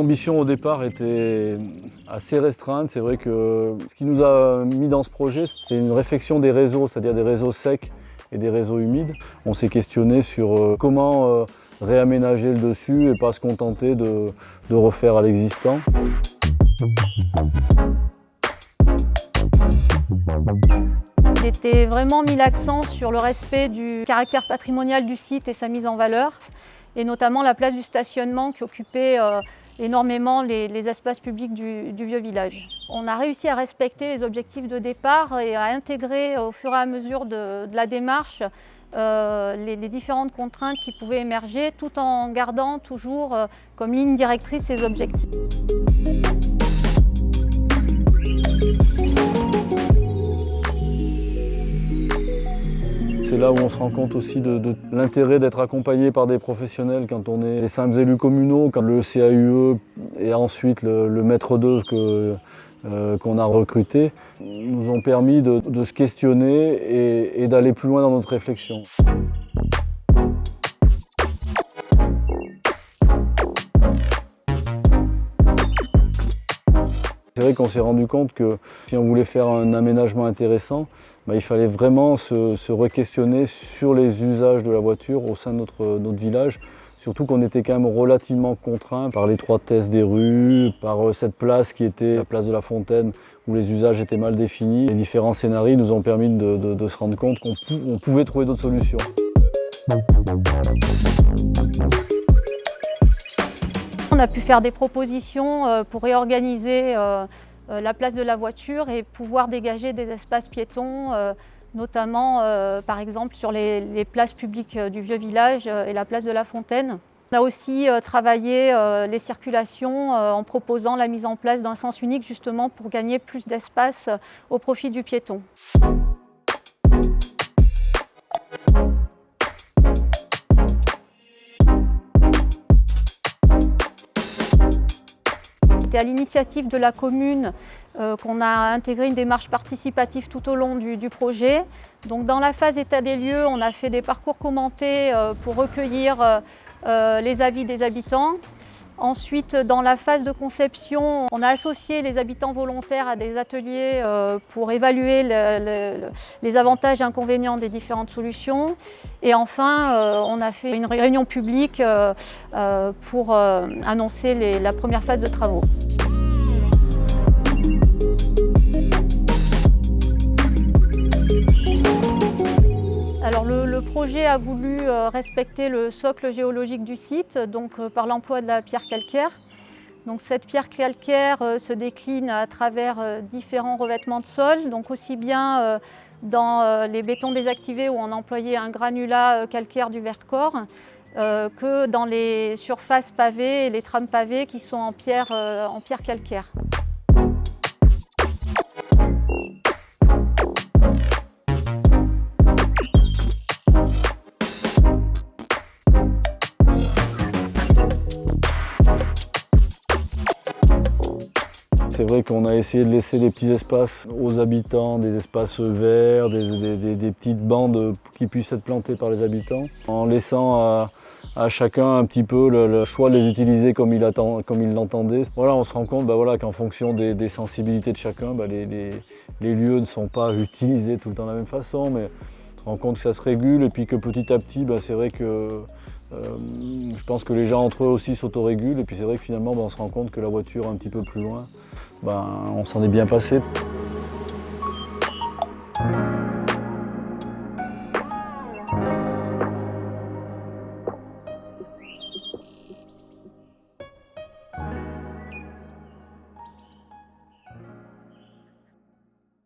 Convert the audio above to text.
ambitions au départ étaient assez restreintes. C'est vrai que ce qui nous a mis dans ce projet, c'est une réflexion des réseaux, c'est-à-dire des réseaux secs et des réseaux humides. On s'est questionné sur comment réaménager le dessus et pas se contenter de refaire à l'existant. J'ai vraiment mis l'accent sur le respect du caractère patrimonial du site et sa mise en valeur, et notamment la place du stationnement qui occupait énormément les espaces publics du vieux village. On a réussi à respecter les objectifs de départ et à intégrer au fur et à mesure de la démarche les différentes contraintes qui pouvaient émerger, tout en gardant toujours comme ligne directrice ces objectifs. C'est là où on se rend compte aussi de l'intérêt d'être accompagné par des professionnels quand on est des simples élus communaux, quand le CAUE et ensuite le maître d'œuvre qu'on a recruté nous ont permis de se questionner et d'aller plus loin dans notre réflexion. C'est vrai qu'on s'est rendu compte que si on voulait faire un aménagement intéressant, il fallait vraiment se re-questionner sur les usages de la voiture au sein de notre village. Surtout qu'on était quand même relativement contraint par l'étroitesse des rues, par cette place qui était la place de la Fontaine où les usages étaient mal définis. Les différents scénarios nous ont permis de se rendre compte qu'on pouvait trouver d'autres solutions. On a pu faire des propositions pour réorganiser la place de la voiture et pouvoir dégager des espaces piétons, notamment par exemple sur les places publiques du vieux village et la place de la Fontaine. On a aussi travaillé les circulations en proposant la mise en place d'un sens unique justement pour gagner plus d'espace au profit du piéton. C'est à l'initiative de la commune qu'on a intégré une démarche participative tout au long du projet. Donc dans la phase état des lieux, on a fait des parcours commentés pour recueillir les avis des habitants. Ensuite, dans la phase de conception, on a associé les habitants volontaires à des ateliers pour évaluer les avantages et inconvénients des différentes solutions. Et enfin, on a fait une réunion publique pour annoncer la première phase de travaux. Alors le projet a voulu respecter le socle géologique du site, donc par l'emploi de la pierre calcaire. Donc cette pierre calcaire se décline à travers différents revêtements de sol, donc aussi bien dans les bétons désactivés où on employait un granulat calcaire du Vercors, que dans les surfaces pavées et les trames pavées qui sont en pierre calcaire. C'est vrai qu'on a essayé de laisser des petits espaces aux habitants, des espaces verts, des petites bandes qui puissent être plantées par les habitants, en laissant à chacun un petit peu le choix de les utiliser comme il l'entendait. Voilà, on se rend compte qu'en fonction des sensibilités de chacun, les lieux ne sont pas utilisés tout le temps de la même façon, mais on se rend compte que ça se régule et puis que petit à petit, c'est vrai que je pense que les gens entre eux aussi s'autorégulent et puis c'est vrai que finalement on se rend compte que la voiture un petit peu plus loin, on s'en est bien passé.